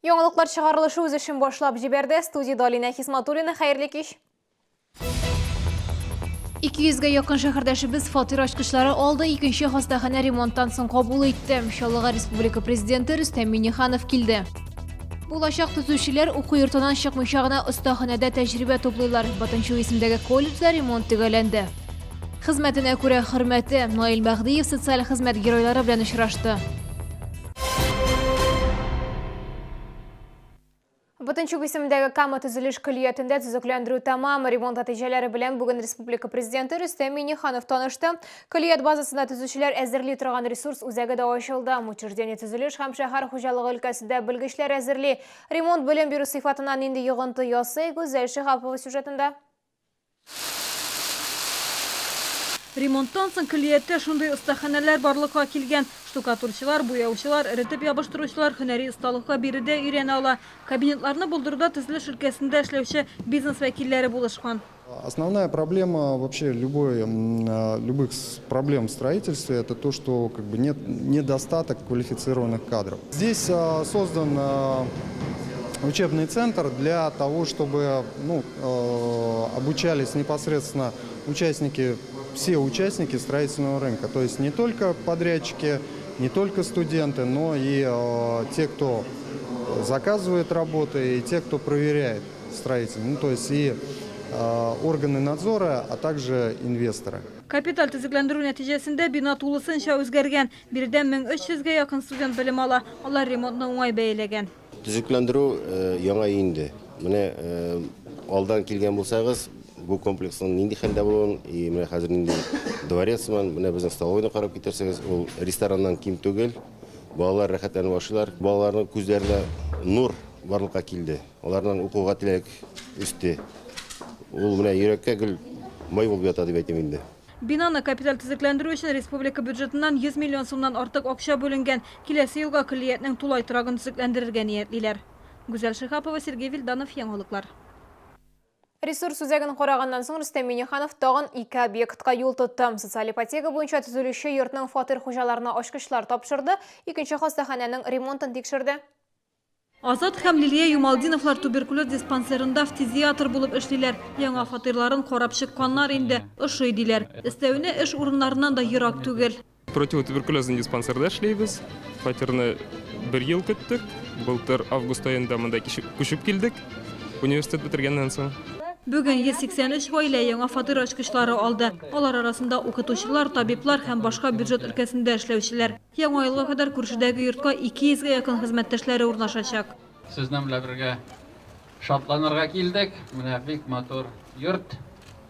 Яңалыклар чыгарылышы үз эшен башлап җибәрде. Студияда Алина Хисматуллина, хәерле кич. 200-гә якын шәһәрдәшебез фатир ачкычлары алды, икенче хастаханә ремонттан соң кабул итте. Чаллыга Республика Президенты Рөстәм Миңнеханов килде. Булачак төзүчеләр уку йортыннан чыкмыйча гына остаханәдә тәҗрибә туплыйлар. Батынчу исемдәге колледжда ремонт төгәлләнде. Хезмәтенә күрә хөрмәте. Наил Мәгъдиев социаль хезмәт геройлары белән очрашты. Батынчу исемдәге Кама төзелеш көлиятендә төзекләндерү тамам ремонт нәтиҗәләре белән бүген Республика Президенты Рөстәм Миңнеханов танышты. Көлият базасында төзүчеләр әзерли торган ресурс үзәге дә ачылды. Учреждение төзелеш һәм шәһәр хуҗалыгы өлкәсендә белгечләр әзерли. Ремонт белем бирү сыйфатыннан инде йогынты ясый. Гүзәл Шиһапова сюжетында. Ремонттан соң көлиятта шундый остаханәләр барлыкка килгән. Штукатурчылар, буяучылар, эретеп ябыштыручылар һөнәри осталыкка биредә өйрәнә ала. Кабинетларны булдыруда төзелеш өлкәсендә эшләүче бизнес вәкилләре булышкан. Основная проблема вообще любых проблем в строительстве — это то, что нет недостаток квалифицированных кадров. Здесь создан учебный центр для того, чтобы обучались непосредственно все участники строительного рынка. То есть не только подрядчики, не только студенты, но и те, кто заказывает работы, и те, кто проверяет строительство. То есть и органы надзора, а также инвесторы. Капиталь төзекләндерү нәтиҗәсендә бина тулысынча үзгәргән. Биредән 1300-гә якын студент белем ала. Алар ремонтны уңай бәяләгән. Төзекләндерү яңа инде. Менә алдан килгән булсагыз, бу комплексның нинди хәлдә булуын, менә хәзер нинди дворец ман, менә безнең столовойны карап китерсәгез, ул рестораннан ким түгел. Балалар рәхәтләнеп башлыйлар. Балаларның күзләренә нур барлыкка килде. Аларның укуга теләк үсте. Ул менә йөрәккә гел май булып ята дип әйтәм инде. Бинаны капиталь төзекләндерү өчен республика бюджетыннан 100 миллион сумнан артык акча бүленгән. Киләсе елга көлиятнең тулай торагын төзекләндерергә ниятлиләр. Гүзәл Шиһапова, Сергей Вильданов, яңалыклар. Ресурс үзәген караганнан соң Рөстәм Миңнеханов тагын 2 объектка юл тотты. Социаль ипотека буенча төзелүче йортның фатир хуҗаларына ачкычлар тапшырды, икенче хастаханәнең ремонтын тикшерде. Азат һәм Лилия Юмалдиновлар туберкулез диспансерында фтизиатр булып эшлиләр. Яңа фатирларын карап чыкканнар инде, ошый диләр. Өстәвенә эш урыннарыннан да ерак түгел. Противотуберкулезный диспансерда эшләйбез. Фатирны 1 ел көттек. Былтыр август аенда монда күчеп килдек. Университет бетергәннән соң. Бүген 183 гаилә яңа фатир ачкычлары алды. Алар арасында укытучылар, табиблар һәм башка бюджет өлкәсендә эшләүчеләр. Яңа елга кадәр күршедәге йортка 200-гә якын хезмәттәшләре урнашачак. Сезнең белән бергә шатланырга килдек. Менә бик матур йорт.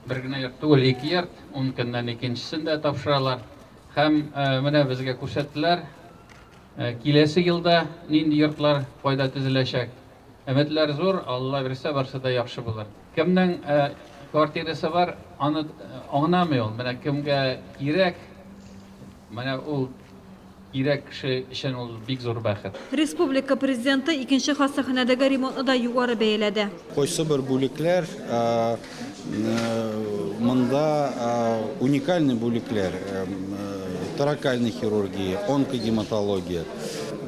Бер генә йорт түгел, 2 йорт. 10 көннән икенчесен дә тапшыралар. Һәм менә безгә күрсәттеләр. Киләсе елда нинди йортлар кайда төзеләчәк. Өметләр зур, Алла бирсә барсы да яхшы булыр. Кемнең квартирасы бар, аны аңламый ул. Менә кемгә кирәк, менә ул кирәк кеше өчен ул бик зур бәхет. Республика президенты икенче хастаханәдәге ремонтны да югары бәяләде. Кайсы бер бүлекләр, монда уникальный бүлекләр, торакальная хирургия, онкогематология,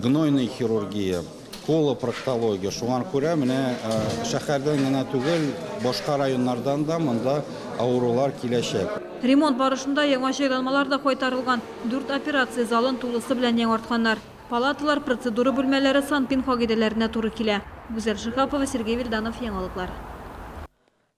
гнойная хирургия, колопроктология. Шуңар күрә менә шәһәрдән генә түгел, башка районнардан да монда авырулар киләчәк. Ремонт барышында яңа җайланмалар да кайтарылган. 4 операция залын тулысы белән яңартканнар. Палаталар, процедура бүлмәләре санпин кагыйдәләренә туры килә. Гүзәл Шиһапова, Сергей Вильданов, яңалыклар.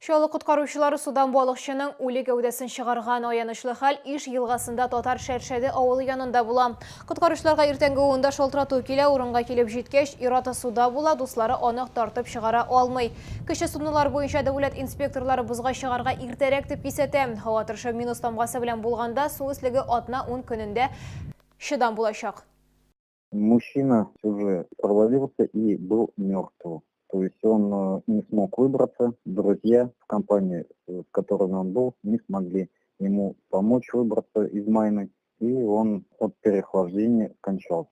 Шулай коткаручылары судан балыкчының үле гәүдәсен чыгарган аянычлы хәл Иш елгасында Татар Шәршәде авылы янында була. Коткаручыларга иртәнге 10-да шалтырату килә, урынга килеп җиткәч, ир-аты суда була, дуслары аны тартып чыгара алмый. Кече суднылар буенча дәүләт инспекторлары бузга чыгарга иртәрәк дип исәтә. Һава торышы минус тамгасы белән булганда су өслеге атна 10 көнендә чыдам булачак. Мужчина уже провалился и был мертв. То есть он не смог выбраться. Друзья в компании, с которыми он был, не смогли ему помочь выбраться из майны. И он от переохлаждения скончался.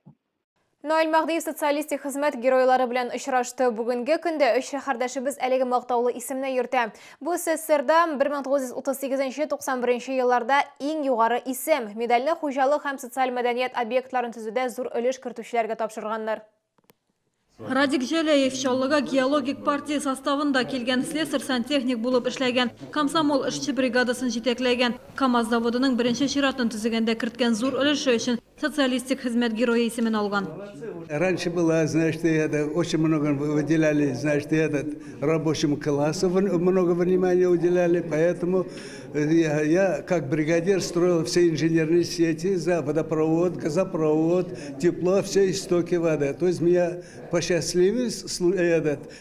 Наил Мәгъдиев социалистик хезмәт геройлары белән очрашты. Бүгенге көндә 3 шәһәрдәшебез әлеге мактаулы исемне йөртә. Бу СССРда 1938-91 елларда иң югары исем, медальле хуҗалык һәм социаль мәдәният объектларын төзүдә зур өлеш кертүчеләргә тапшырганнар. Радик Желяев Шаллыга геологик партия составында келген слесарь сантехник булып эшләгән, комсомол эшче бригадасын җитәкләгән, КАМАЗ заводының беренче чиратын төзегәндә керткен зур өлеше өчен социалистик хезмәт герое исемен алган. Раньше было, значит, очень много выделяли, значит, рабочему классу много внимания уделяли, поэтому я как бригадир строил все инженерные сети, за водопровод, газопровод, тепло, все истоки воды. То есть меня посчастливилось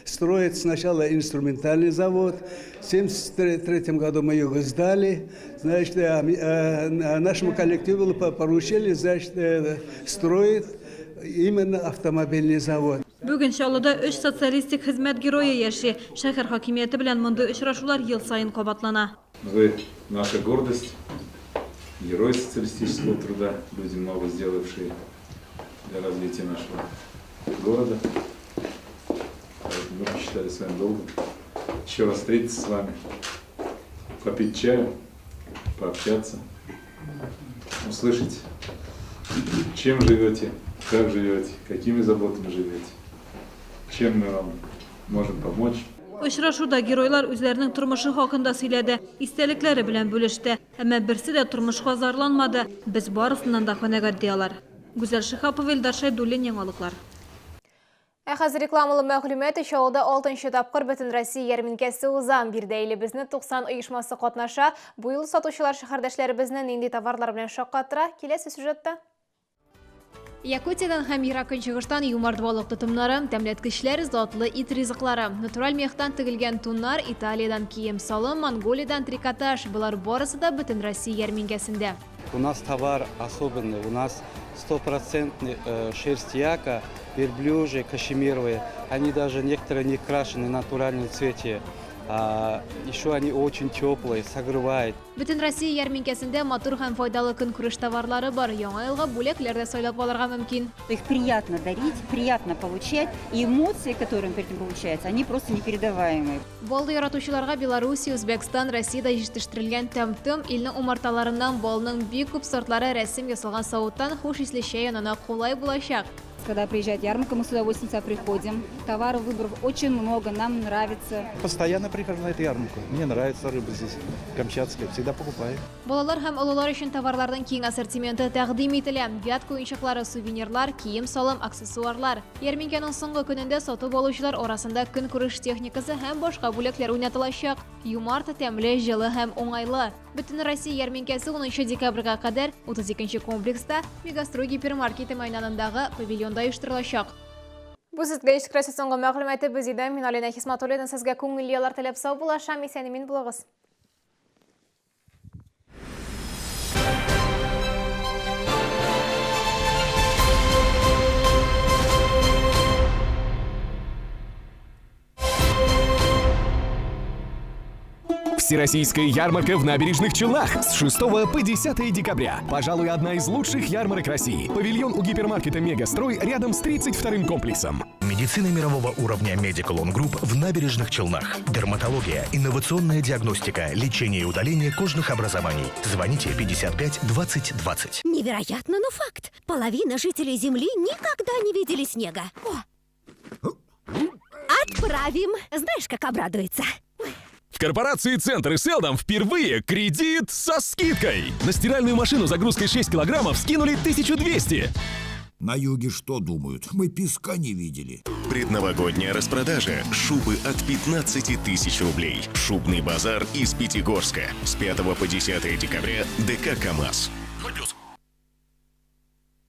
строить сначала инструментальный завод. В 1973 году мы его сдали. Значит, нашему коллективу поручили, значит, строить именно автомобильный завод. Бүген Чаллыда 3 социалистик хезмәт герое яши. Шәһәр хакимияте белән мондый очрашулар ел сайын кабатлана. Вы наша гордость, герой социалистического труда, люди много сделавшие для развития нашего города. Мы посчитали своим долгом еще раз встретиться с вами, попить чаю, пообщаться, услышать, чем живете, как живете, какими заботами живете, чем мы вам можем помочь. Очрашуда геройлар үзләренең тормышы хакында сөйләде, истәлекләре белән бүлеште. Әмма берсе дә тормышка зарланмады. Без барысыннан да канәгать диялар. Гүзәл Шихапова, Илдар Шайдуллин, яңалыклар. Хәзер рекламалы мәгълүмат Чаллыда 6-нчы тапкыр Бөтен Россия ярминкәсе узам. Бирдәйле безне 90 оешмасы катнаша. Бу ел сатучылар шәһәрдәшләребезне нинди товарлар белән шаккаттыра? Киләсе сюжетта. Якутиядан һәм Ерак Көнчыгыштан юмарт балык тотымнары, тәмләткечләр, затлы ит ризыклары, натураль мехтан тегелгән туннар, Италиядан кием салым, Монголиядан трикотаж. Булар барысы да Бөтен Россия ярминкәсендә. У нас товар особенный, у нас 100% шерсть яка, верблюжьи, кашемировые. Они даже некоторые не крашены в натуральном цвете. Еще они очень теплые, согревают. Бөтен Россия ярминкәсендә матур һәм файдалы көнкүреш товарлары бар. Яңа елга бүләкләр дә сайлап алырга мөмкин. Их приятно дарить, приятно получать, и эмоции, которые при этом получаются, они просто непередаваемые. Балды яратучыларга Беларусь, Үзбәкстан, Россиядә җитештерелгән тәм-тем илнең умарталарыннан балның бик күп сортлары рәсем ясалган савыттан хуш исле чәй янына кулай булачак. Когда приезжает ярмарка, мы с удовольствием сюда приходим. Товаров, выборов очень много, нам нравится. Постоянно прихожу на эту ярмарку. Мне нравится рыба здесь, камчатская, всегда покупаю. Балалар һәм олылар өчен товарларның киң ассортименты тәкъдим ителә. Ят куенчыклары, сувенирлар, кием салым, аксессуарлар. Ярминкәнең соңгы көнендә сатып алучылар арасында көнкүреш техникасы һәм башка бүләкләр уйнатылачак. Юмарт, тәмле, җылы һәм уңайлы. Бөтен Россия ярминкәсе 10 декабрьгә кадәр 32-нче комплекста Мегастрой гипермаркеты мәйданындагы павильонда оештырылачак. Бу сезгә ишкерәсе соңгы мәгълүматы без идем. Мин Алина Хисматуллина, сезгә күңелле яллар теләп сау булашам. Исән-имин булыгыз. Всероссийская ярмарка в Набережных Челнах с 6 по 10 декабря. Пожалуй, одна из лучших ярмарок России. Павильон у гипермаркета «Мегастрой» рядом с 32-м комплексом. Медицина мирового уровня Medical On Group в Набережных Челнах. Дерматология, инновационная диагностика, лечение и удаление кожных образований. Звоните 55 20 20. Невероятно, но факт. Половина жителей Земли никогда не видели снега. Отправим. Знаешь, как обрадуется. В корпорации «Центр» и «Селдом» впервые кредит со скидкой. На стиральную машину загрузкой 6 килограммов скинули 1200. На юге что думают? Мы песка не видели. Предновогодняя распродажа. Шубы от 15 тысяч рублей. Шубный базар из Пятигорска. С 5 по 10 декабря ДК «КамАЗ».